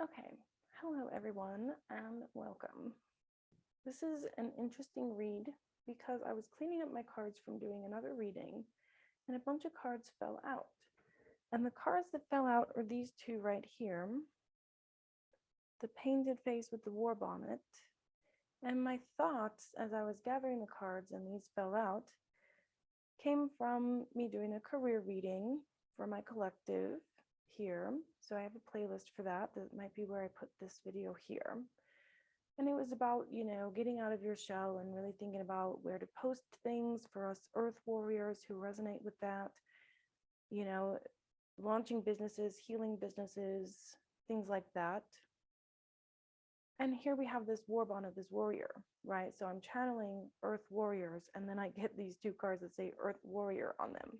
Okay, hello everyone and welcome. This is an interesting read because I was cleaning up my cards from doing another reading and a bunch of cards fell out. And the cards that fell out are these two right here, the painted face with the war bonnet. And my thoughts as I was gathering the cards and these fell out came from me doing a career reading for my collective here. So I have a playlist for that. That might be where I put this video here. And it was about, getting out of your shell and really thinking about where to post things for us Earth warriors who resonate with that, you know, launching businesses, healing businesses, things like that. And here we have this war bonnet, this warrior, right? So I'm channeling Earth warriors, and then I get these two cards that say Earth warrior on them.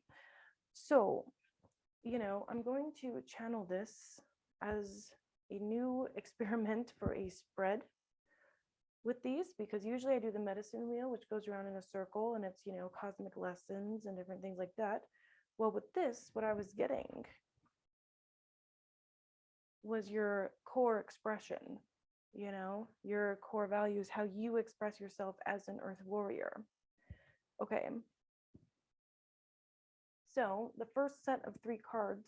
So, I'm going to channel this as a new experiment for a spread with these, because usually I do the medicine wheel, which goes around in a circle, and it's, cosmic lessons and different things like that. Well, with this, what I was getting was your core expression, your core values, how you express yourself as an Earth warrior. Okay. So the first set of 3 cards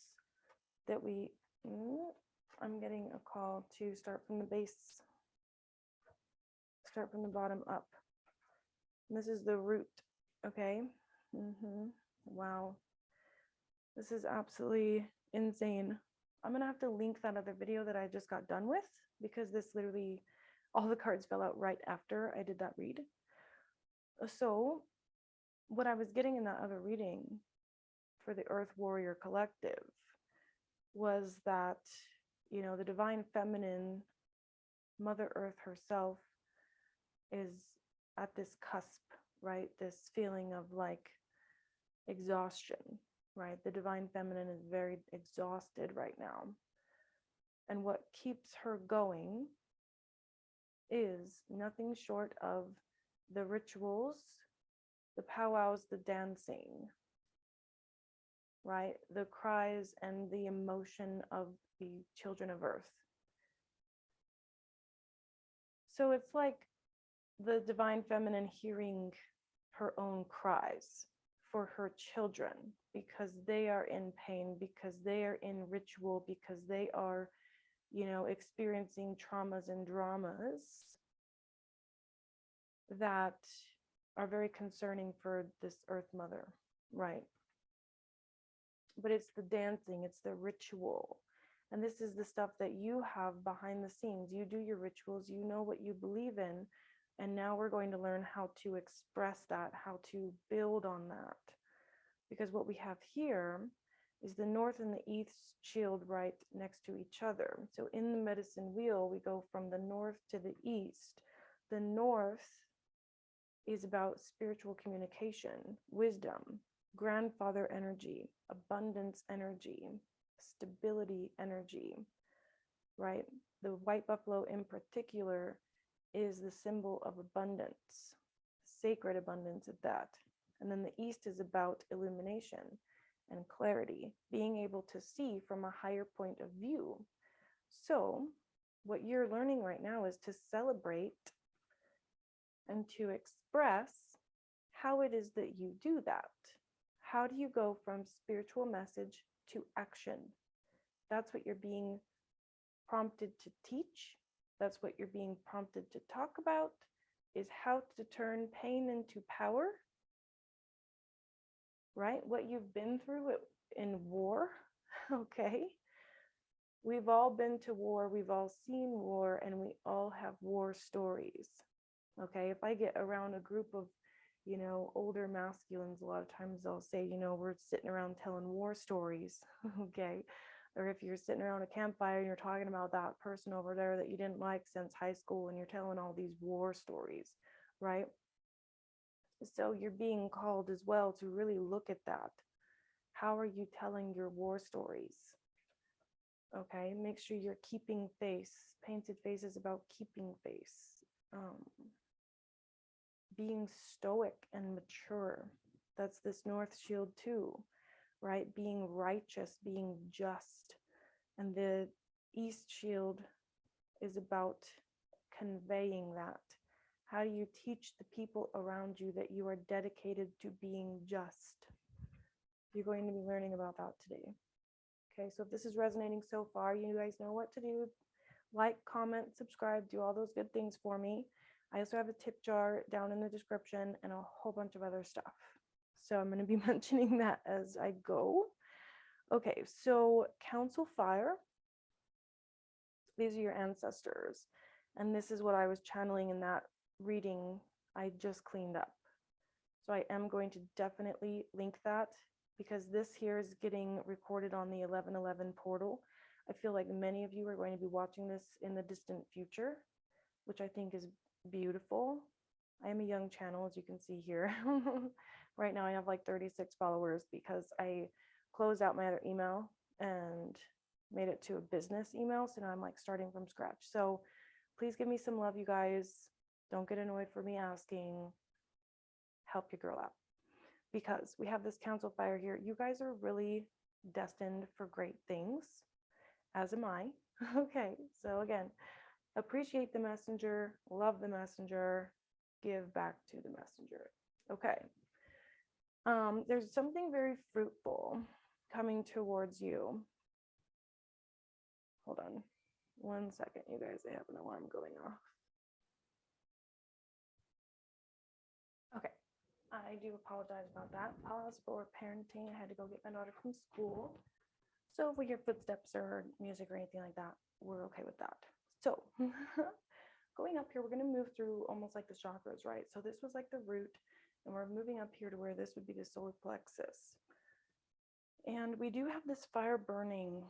that I'm getting a call to start from the base, start from the bottom up. And this is the root, okay? Wow. This is absolutely insane. I'm gonna have to link that other video that I just got done with, because this literally, all the cards fell out right after I did that read. So what I was getting in that other reading for the Earth Warrior Collective was that, the divine feminine, Mother Earth herself, is at this cusp, right? This feeling of like exhaustion, right? The divine feminine is very exhausted right now. And what keeps her going is nothing short of the rituals, the powwows, the dancing, right? The cries and the emotion of the children of Earth. So it's like the divine feminine hearing her own cries for her children, because they are in pain, because they are in ritual, because they are, experiencing traumas and dramas that are very concerning for this Earth Mother, right? But it's the dancing, it's the ritual. And this is the stuff that you have behind the scenes. You do your rituals, you know what you believe in. And now we're going to learn how to express that, how to build on that. Because what we have here is the north and the east shield right next to each other. So in the medicine wheel, we go from the north to the east. The north is about spiritual communication, wisdom, grandfather energy, abundance energy, stability energy, right? The white buffalo in particular is the symbol of abundance, sacred abundance at that. And then the east is about illumination and clarity, being able to see from a higher point of view. So what you're learning right now is to celebrate and to express how it is that you do that. How do you go from spiritual message to action? That's what you're being prompted to teach. That's what you're being prompted to talk about, is how to turn pain into power, right? What you've been through in war, okay? We've all been to war, we've all seen war, and we all have war stories, okay? If I get around a group of, older masculines, a lot of times they'll say, we're sitting around telling war stories, okay? Or if you're sitting around a campfire and you're talking about that person over there that you didn't like since high school, and you're telling all these war stories, right? So you're being called as well to really look at that. How are you telling your war stories? Okay, make sure you're keeping face. Painted face is about keeping face. Being stoic and mature. That's this North Shield too, right? Being righteous, being just. And the East Shield is about conveying that. How do you teach the people around you that you are dedicated to being just? You're going to be learning about that today. Okay, so if this is resonating so far, you guys know what to do. Like, comment, subscribe, do all those good things for me. I also have a tip jar down in the description and a whole bunch of other stuff. So I'm going to be mentioning that as I go. Okay, so Council Fire, these are your ancestors. And this is what I was channeling in that reading I just cleaned up. So I am going to definitely link that because this here is getting recorded on the 1111 portal. I feel like many of you are going to be watching this in the distant future, which I think is beautiful. I am a young channel, as you can see here. Right now I have like 36 followers because I closed out my other email and made it to a business email. So now I'm like starting from scratch. So please give me some love, you guys. Don't get annoyed for me asking. Help your girl out. Because we have this council fire here. You guys are really destined for great things, as am I. Okay, so again, appreciate the messenger, love the messenger, give back to the messenger. Okay. There's something very fruitful coming towards you. Hold on 1 second, you guys. I have an alarm going off. Okay. I do apologize about that. Pause for parenting. I had to go get my daughter from school. So if we hear footsteps or music or anything like that, we're okay with that. So going up here, we're going to move through almost like the chakras, right? So this was like the root, and we're moving up here to where this would be the solar plexus. And we do have this fire burning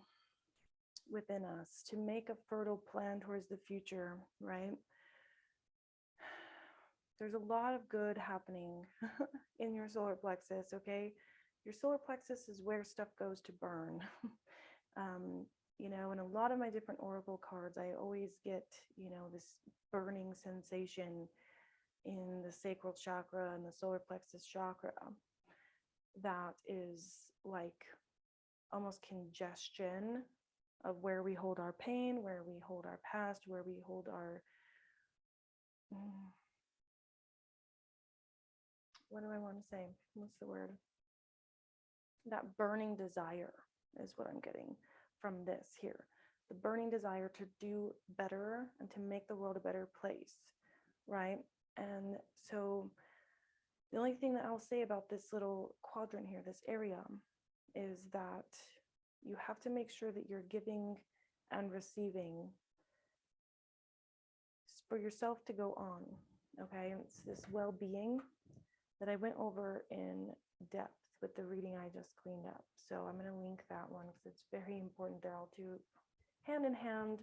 within us to make a fertile plan towards the future, right? There's a lot of good happening in your solar plexus, okay? Your solar plexus is where stuff goes to burn. You know, in a lot of my different oracle cards, I always get, you know, this burning sensation in the sacral chakra and the solar plexus chakra that is like almost congestion of where we hold our pain, where we hold our past, where we hold our what do I want to say? What's the word? That burning desire is what I'm getting from this here. The burning desire to do better and to make the world a better place, right? And so the only thing that I'll say about this little quadrant here, this area, is that you have to make sure that you're giving and receiving for yourself to go on, okay? And it's this well-being that I went over in depth with the reading I just cleaned up. So I'm going to link that one because it's very important. They're all two hand in hand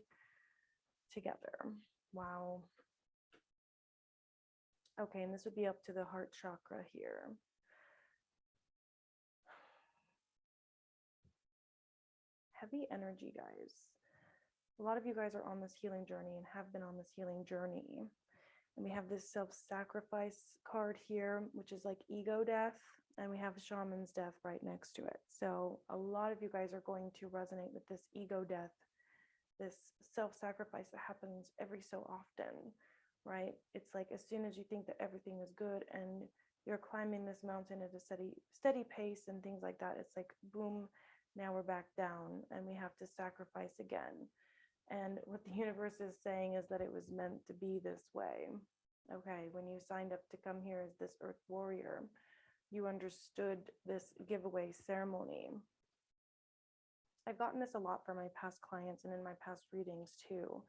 together. Wow. Okay, and this would be up to the heart chakra here. Heavy energy, guys. A lot of you guys are on this healing journey and have been on this healing journey. And we have this self-sacrifice card here, which is like ego death. And we have shaman's death right next to it. So a lot of you guys are going to resonate with this ego death, this self-sacrifice that happens every so often, right? It's like as soon as you think that everything is good and you're climbing this mountain at a steady pace and things like that, it's like, boom, now we're back down and we have to sacrifice again. And what the universe is saying is that it was meant to be this way. Okay, when you signed up to come here as this earth warrior, you understood this giveaway ceremony. I've gotten this a lot from my past clients and in my past readings too.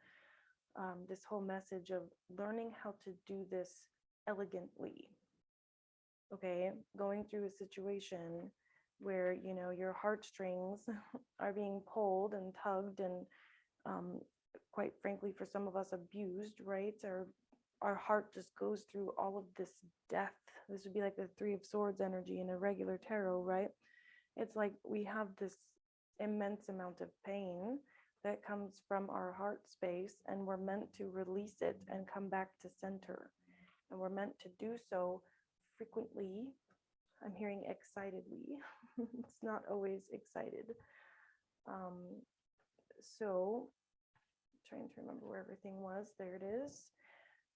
This whole message of learning how to do this elegantly. Okay, going through a situation where, you know, your heartstrings are being pulled and tugged and quite frankly, for some of us abused, right? Our heart just goes through all of this death. This would be like the Three of Swords energy in a regular tarot, right? It's like we have this immense amount of pain that comes from our heart space, and we're meant to release it and come back to center. And we're meant to do so frequently. I'm hearing excitedly. It's not always excited. So trying to remember where everything was. There it is.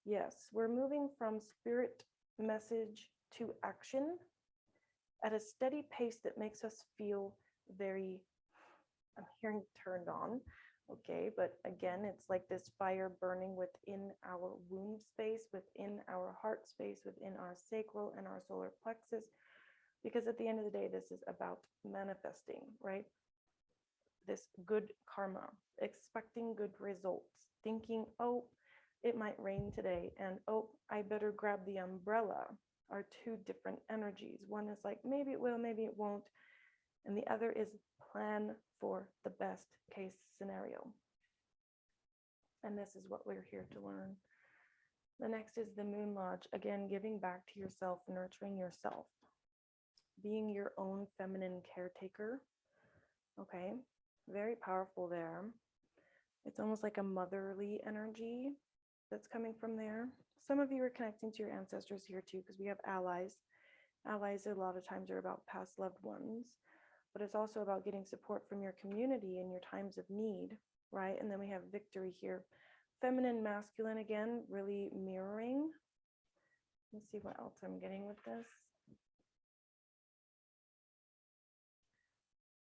Yes, we're moving from spirit message to action at a steady pace that makes us feel very, I'm hearing turned on. Okay, but again, it's like this fire burning within our womb space, within our heart space, within our sacral and our solar plexus. Because at the end of the day, this is about manifesting, right? This good karma, expecting good results, thinking, oh, it might rain today, and oh, I better grab the umbrella, are two different energies. One is like, maybe it will, maybe it won't. And the other is plan for the best case scenario. And this is what we're here to learn. The next is the Moon Lodge. Again, giving back to yourself, nurturing yourself, being your own feminine caretaker. Okay, very powerful there. It's almost like a motherly energy that's coming from there. Some of you are connecting to your ancestors here too, because we have allies. Allies a lot of times are about past loved ones, but it's also about getting support from your community in your times of need, right? And then we have victory here. Feminine, masculine again, really mirroring. Let's see what else I'm getting with this.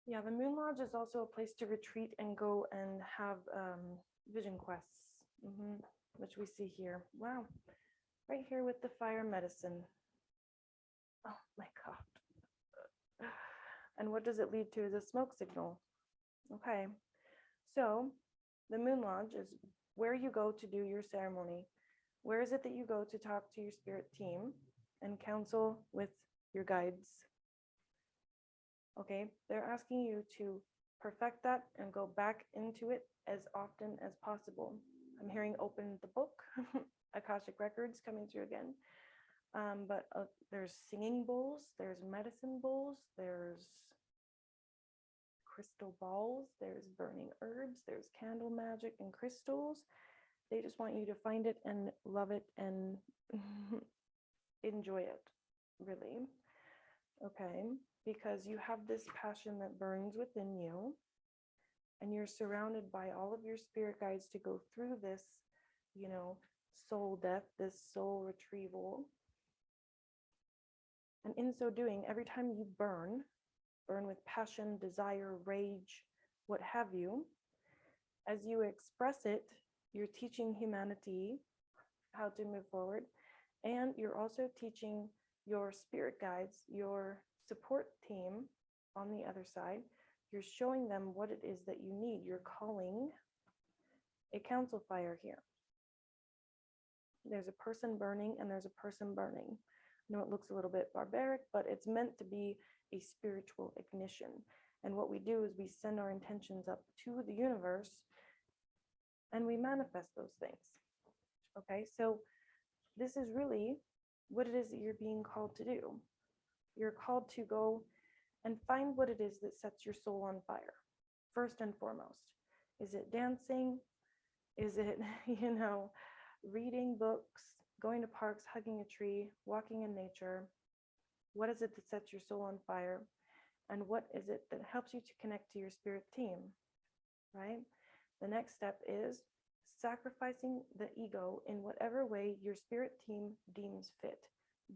Yeah, the Moon Lodge is also a place to retreat and go and have vision quests, which we see here. Wow, right here with the fire medicine. Oh my God. And what does it lead to? Is a smoke signal. Okay, so the Moon Lodge is where you go to do your ceremony. Where is it that you go to talk to your spirit team and counsel with your guides? Okay, they're asking you to perfect that and go back into it as often as possible. I'm hearing open the book, Akashic Records coming through again. But there's singing bowls, there's medicine bowls, there's crystal balls, there's burning herbs, there's candle magic and crystals. They just want you to find it and love it and enjoy it, really. Okay, because you have this passion that burns within you, and you're surrounded by all of your spirit guides to go through this, soul death, this soul retrieval. And in so doing, every time you burn with passion, desire, rage, what have you, as you express it, you're teaching humanity how to move forward. And you're also teaching your spirit guides, your support team on the other side, you're showing them what it is that you need. You're calling a council fire here. There's a person burning and there's a person burning. I know it looks a little bit barbaric, but it's meant to be a spiritual ignition. And what we do is we send our intentions up to the universe and we manifest those things. Okay, so this is really what it is that you're being called to do. You're called to go and find what it is that sets your soul on fire, first and foremost. Is it dancing? Is it, reading books, going to parks, hugging a tree, walking in nature? What is it that sets your soul on fire? And what is it that helps you to connect to your spirit team, right? The next step is sacrificing the ego in whatever way your spirit team deems fit,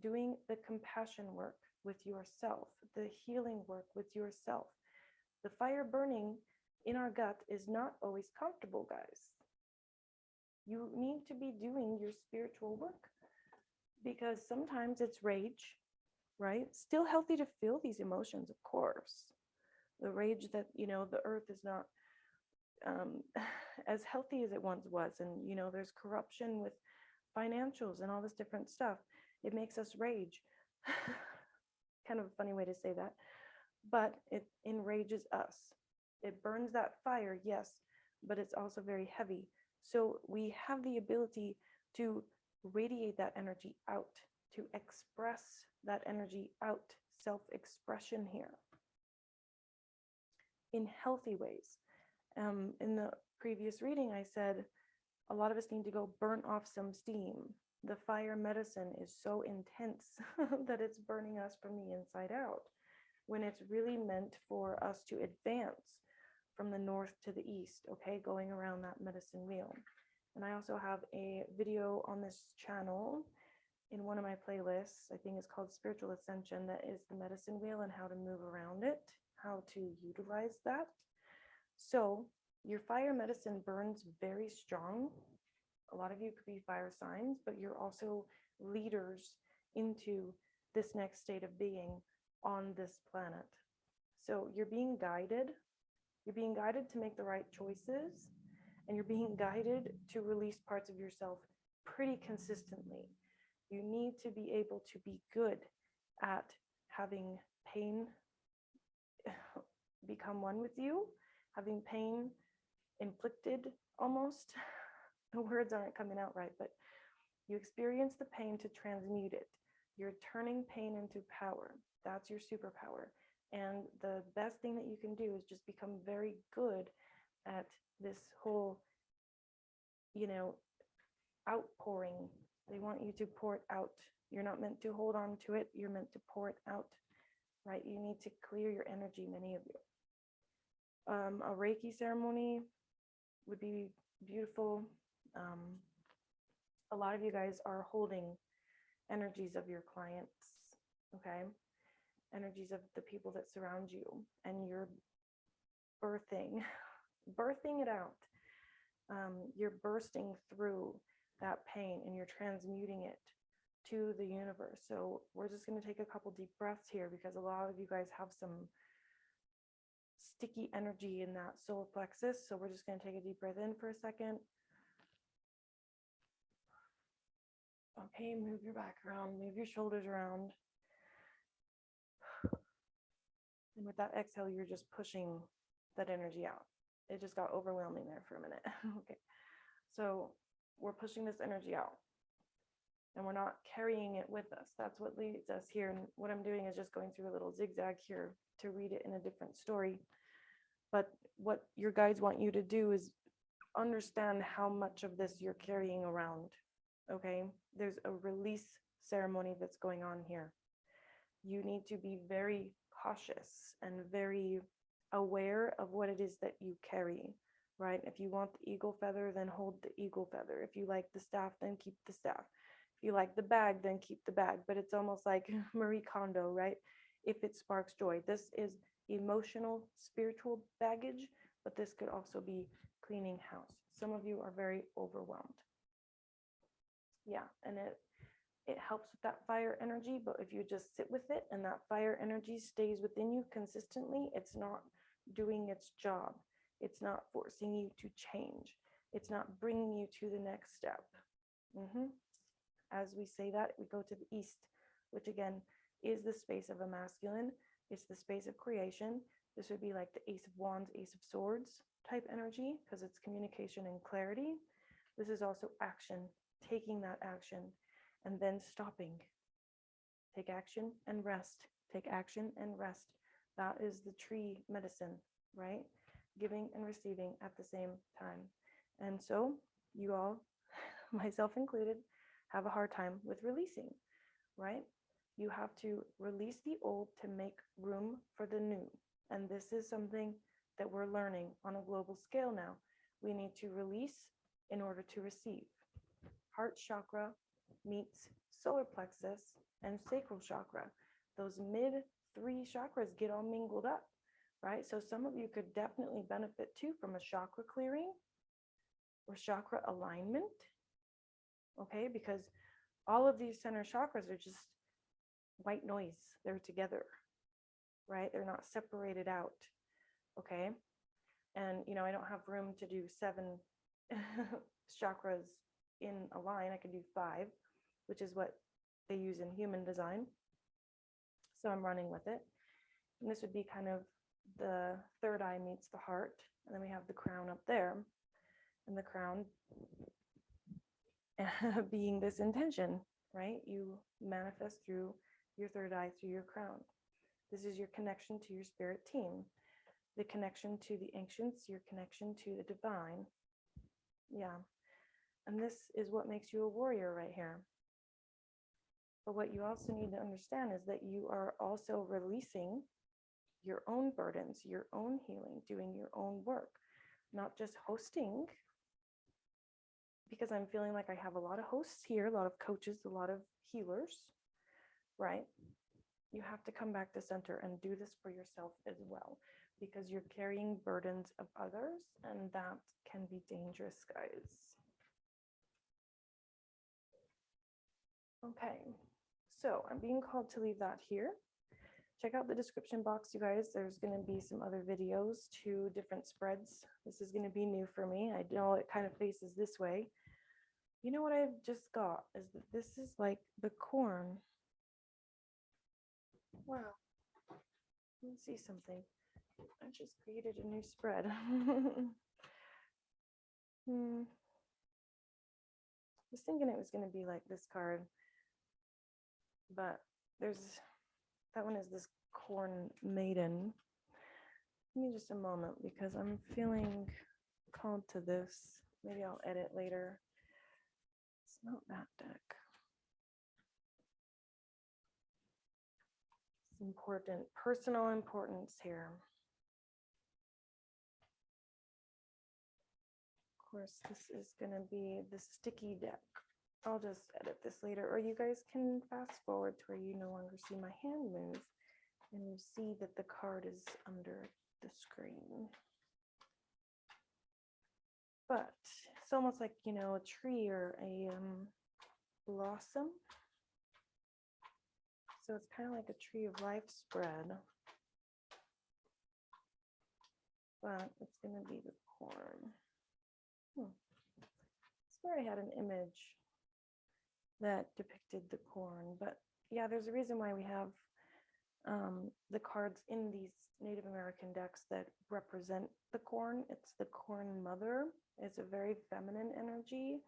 doing the compassion work with yourself, the healing work with yourself. The fire burning in our gut is not always comfortable, guys. You need to be doing your spiritual work because sometimes it's rage, right? Still healthy to feel these emotions, of course. The rage that, the earth is not as healthy as it once was. And, there's corruption with financials and all this different stuff. It makes us rage. Kind of a funny way to say that, but it enrages us. It burns that fire, yes, but it's also very heavy. So we have the ability to radiate that energy out, to express that energy out, self-expression here in healthy ways. In the previous reading, I said a lot of us need to go burn off some steam. The fire medicine is so intense that it's burning us from the inside out, when it's really meant for us to advance, from the north to the east, okay, going around that medicine wheel. And I also have a video on this channel in one of my playlists. I think it's called Spiritual Ascension. That is the medicine wheel and how to move around it, how to utilize that. So your fire medicine burns very strong. A lot of you could be fire signs, but you're also leaders into this next state of being on this planet. So you're being guided. You're being guided to make the right choices, and you're being guided to release parts of yourself pretty consistently. You need to be able to be good at having pain become one with you, having pain inflicted almost. The words aren't coming out right, but you experience the pain to transmute it. You're turning pain into power. That's your superpower. And the best thing that you can do is just become very good at this whole, outpouring. They want you to pour it out. You're not meant to hold on to it. You're meant to pour it out, right? You need to clear your energy, many of you. A Reiki ceremony would be beautiful. A lot of you guys are holding energies of your clients, okay? Energies of the people that surround you, and you're birthing it out. You're bursting through that pain and you're transmuting it to the universe. So we're just going to take a couple deep breaths here, because a lot of you guys have some sticky energy in that solar plexus. So we're just going to take a deep breath in for a second. Okay, move your back around, move your shoulders around. And with that exhale, you're just pushing that energy out. It just got overwhelming there for a minute. Okay, so we're pushing this energy out, and we're not carrying it with us. That's what leads us here. And what I'm doing is just going through a little zigzag here to read it in a different story. But what your guides want you to do is understand how much of this you're carrying around. Okay, there's a release ceremony that's going on here. You need to be very cautious and very aware of what it is that you carry, right? If you want the eagle feather, then hold the eagle feather. If you like the staff, then keep the staff. If you like the bag, then keep the bag. But it's almost like Marie Kondo, right? If it sparks joy. This is emotional, spiritual baggage, but this could also be cleaning house. Some of you are very overwhelmed. Yeah, and it helps with that fire energy, but if you just sit with it and that fire energy stays within you consistently, it's not doing its job. It's not forcing you to change. It's not bringing you to the next step. As we say that, we go to the east, which again is the space of a masculine. It's the space of creation. This would be like the Ace of Wands, Ace of Swords type energy, because it's communication and clarity. This is also action, taking that action and then stopping. Take action and rest. Take action and rest. That is the tree medicine, right? Giving and receiving at the same time. And so you all, myself included, have a hard time with releasing, right? You have to release the old to make room for the new. And this is something that we're learning on a global scale now. We need to release in order to receive. Heart chakra meets solar plexus and sacral chakra. Those mid three chakras get all mingled up, right? So some of you could definitely benefit too from a chakra clearing or chakra alignment, okay? Because all of these center chakras are just white noise. They're together, right? They're not separated out, okay? And, I don't have room to do 7 chakras in a line. I could do 5, which is what they use in human design. So I'm running with it. And this would be kind of the third eye meets the heart. And then we have the crown up there. And the crown being this intention, right? You manifest through your third eye, through your crown. This is your connection to your spirit team, the connection to the ancients, your connection to the divine. Yeah. And this is what makes you a warrior right here. But what you also need to understand is that you are also releasing your own burdens, your own healing, doing your own work, not just hosting, because I'm feeling like I have a lot of hosts here, a lot of coaches, a lot of healers, right? You have to come back to center and do this for yourself as well, because you're carrying burdens of others, and that can be dangerous, guys. Okay, so I'm being called to leave that here. Check out the description box, you guys. There's going to be some other videos, 2 different spreads. This is going to be new for me. I know it kind of faces this way. You know what I've just got is that this is like the corn. Wow. Let me see something. I just created a new spread. I was thinking it was going to be like this card, but that one is this corn maiden. Give me just a moment because I'm feeling called to this. Maybe I'll edit later. It's not that deck. It's important, personal importance here. Of course, this is going to be the sticky deck. I'll just edit this later, or you guys can fast forward to where you no longer see my hand move and you see that the card is under the screen. But it's almost like, you know, a tree or a blossom. So it's kind of like a tree of life spread. But it's going to be the corn. I swear I had an image that depicted the corn. But yeah, there's a reason why we have the cards in these Native American decks that represent the corn. It's the corn mother. It's a very feminine energy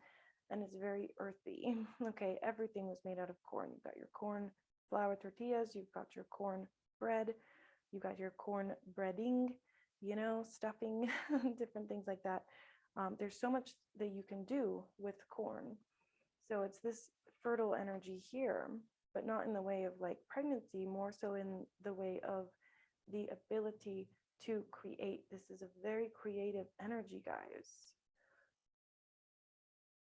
and it's very earthy. Okay, everything was made out of corn. You've got your corn flour tortillas, you've got your corn bread, you got your corn breading, you know, stuffing, different things like that. There's so much that you can do with corn. So it's this fertile energy here, but not in the way of like pregnancy, more so in the way of the ability to create. This is a very creative energy, guys.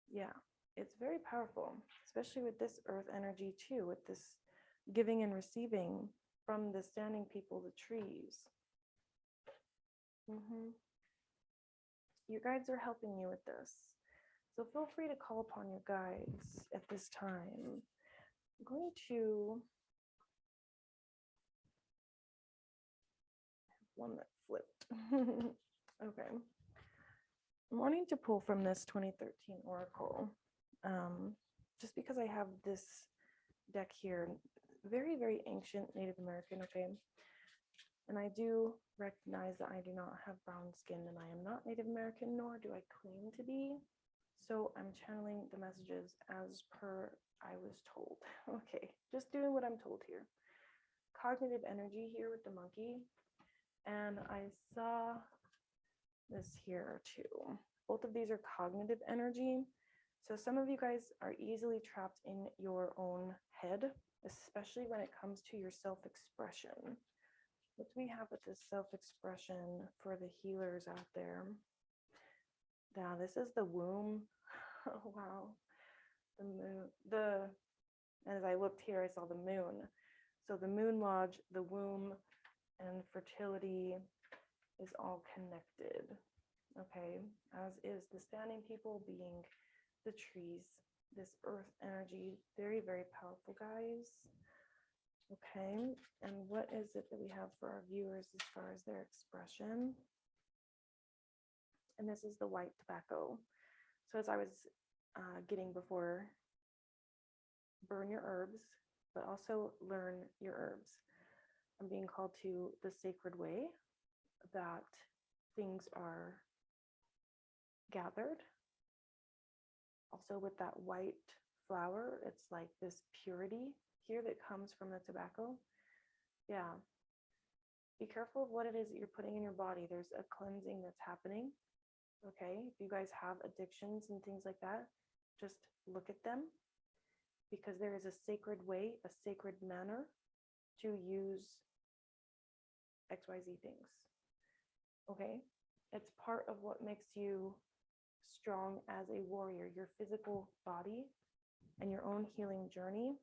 Yeah, it's very powerful, especially with this earth energy too, with this giving and receiving from the standing people, the trees. Your guides are helping you with this. So feel free to call upon your guides at this time. I'm going to have one that flipped. Okay. I'm wanting to pull from this 2013 Oracle, just because I have this deck here, very, very ancient Native American, okay? And I do recognize that I do not have brown skin and I am not Native American, nor do I claim to be. So I'm channeling the messages as per I was told. Okay, just doing what I'm told here. Cognitive energy here with the monkey. And I saw this here too. Both of these are cognitive energy. So some of you guys are easily trapped in your own head, especially when it comes to your self-expression. What do we have with this self-expression for the healers out there? Yeah, this is the womb. Oh, wow. The moon. As I looked here, I saw the moon. So the moon lodge, the womb, and fertility is all connected. Okay, as is the standing people being the trees, this earth energy, very, very powerful, guys. Okay, and what is it that we have for our viewers as far as their expression? And this is the white tobacco. So as I was getting before, burn your herbs, but also learn your herbs. I'm being called to the sacred way that things are gathered. Also with that white flower, it's like this purity here that comes from the tobacco. Yeah. Be careful of what it is that you're putting in your body. There's a cleansing that's happening. Okay. If you guys have addictions and things like that, just look at them, because there is a sacred way, a sacred manner to use XYZ things. Okay? It's part of what makes you strong as a warrior, your physical body and your own healing journey.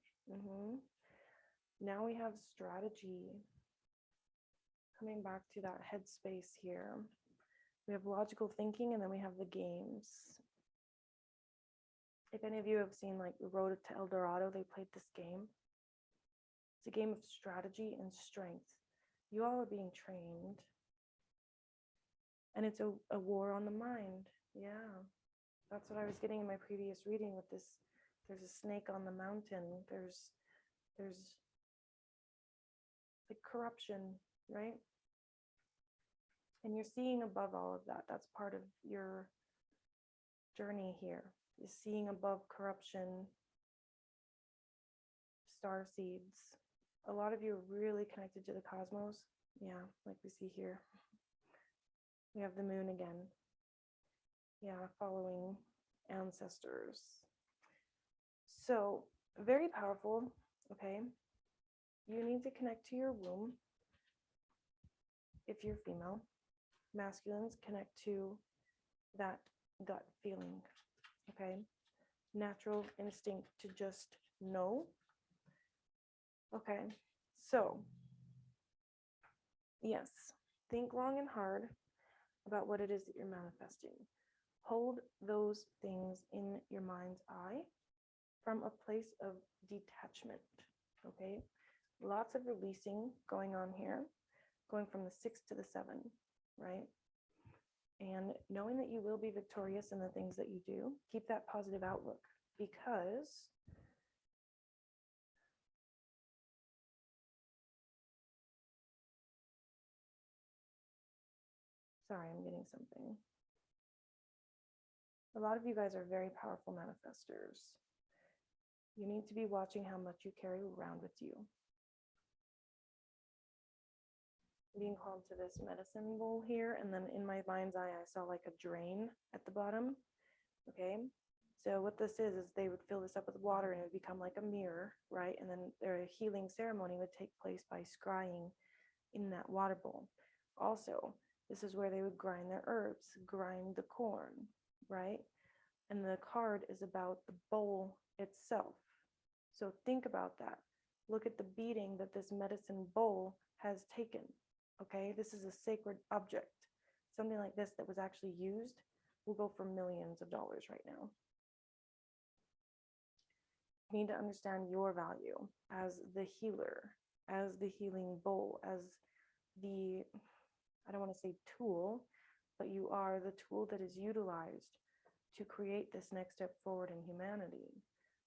Now we have strategy. Coming back to that headspace here. We have logical thinking, and then we have the games. If any of you have seen like Road to El Dorado, they played this game. It's a game of strategy and strength. You all are being trained. And it's a war on the mind. Yeah. That's what I was getting in my previous reading with this. There's a snake on the mountain. There's like corruption, right? And you're seeing above all of that. That's part of your journey here, is seeing above corruption, star seeds. A lot of you are really connected to the cosmos. Yeah, like we see here. We have the moon again. Yeah, following ancestors. So, very powerful, okay? You need to connect to your womb if you're female. Masculines connect to that gut feeling, okay? Natural instinct to just know. Okay, so, yes, think long and hard about what it is that you're manifesting. Hold those things in your mind's eye from a place of detachment, okay? Lots of releasing going on here, going from the 6 to the 7, right? And knowing that you will be victorious in the things that you do, keep that positive outlook, because sorry, I'm getting something. A lot of you guys are very powerful manifestors. You need to be watching how much you carry around with you. Being called to this medicine bowl here, and then in my mind's eye, I saw like a drain at the bottom. Okay, so what this is they would fill this up with water and it would become like a mirror, right? And then their healing ceremony would take place by scrying in that water bowl. Also, this is where they would grind their herbs, grind the corn, right? And the card is about the bowl itself. So think about that. Look at the beating that this medicine bowl has taken. Okay, this is a sacred object. Something like this that was actually used will go for millions of dollars right now. You need to understand your value as the healer, as the healing bowl, as the, I don't want to say tool, but you are the tool that is utilized to create this next step forward in humanity.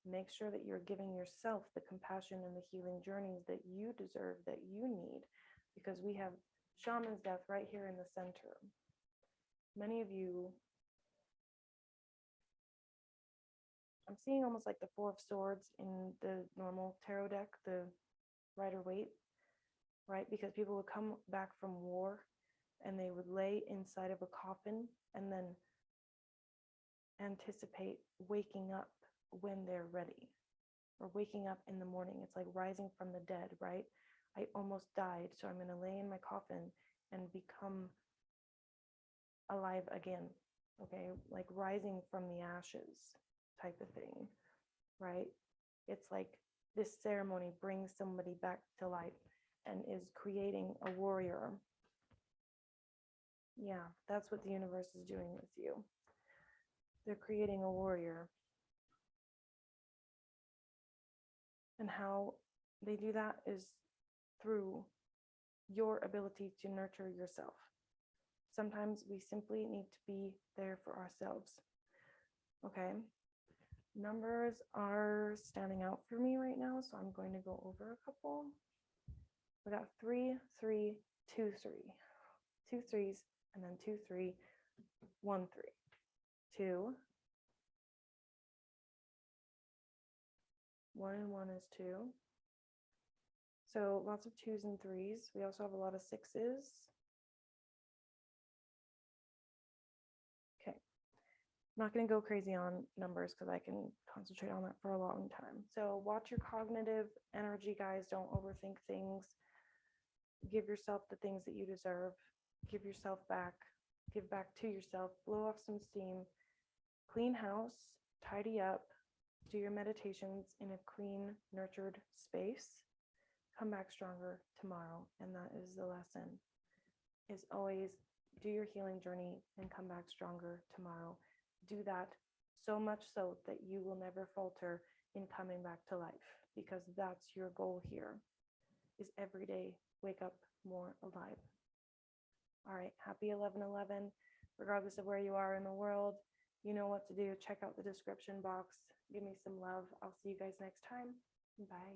Make sure that you're giving yourself the compassion and the healing journeys that you deserve, that you need, because we have shaman's death right here in the center. Many of you, I'm seeing almost like the 4 of Swords in the normal tarot deck, the Rider-Waite, right? Because people would come back from war and they would lay inside of a coffin and then anticipate waking up when they're ready, or waking up in the morning. It's like rising from the dead, right? I almost died, so I'm going to lay in my coffin and become alive again, okay? Like rising from the ashes type of thing, right? It's like this ceremony brings somebody back to life and is creating a warrior. Yeah, that's what the universe is doing with you. They're creating a warrior. And how they do that is through your ability to nurture yourself. Sometimes we simply need to be there for ourselves. Okay. Numbers are standing out for me right now, so I'm going to go over a couple. We got 3, 3, 2, 3. 2 3s, and then 2 3, 1 3. 2. 1 and 1 is 2. So lots of 2s and 3s. We also have a lot of 6s. Okay. I'm not going to go crazy on numbers because I can concentrate on that for a long time. So watch your cognitive energy, guys. Don't overthink things. Give yourself the things that you deserve. Give yourself back. Give back to yourself. Blow off some steam. Clean house. Tidy up. Do your meditations in a clean, nurtured space. Come back stronger tomorrow. And that is the lesson, is always do your healing journey and come back stronger tomorrow. Do that so much so that you will never falter in coming back to life, because that's your goal here, is every day wake up more alive. All right, happy 11/11. Regardless of where you are in the world, you know what to do. Check out the description box. Give me some love. I'll see you guys next time. Bye.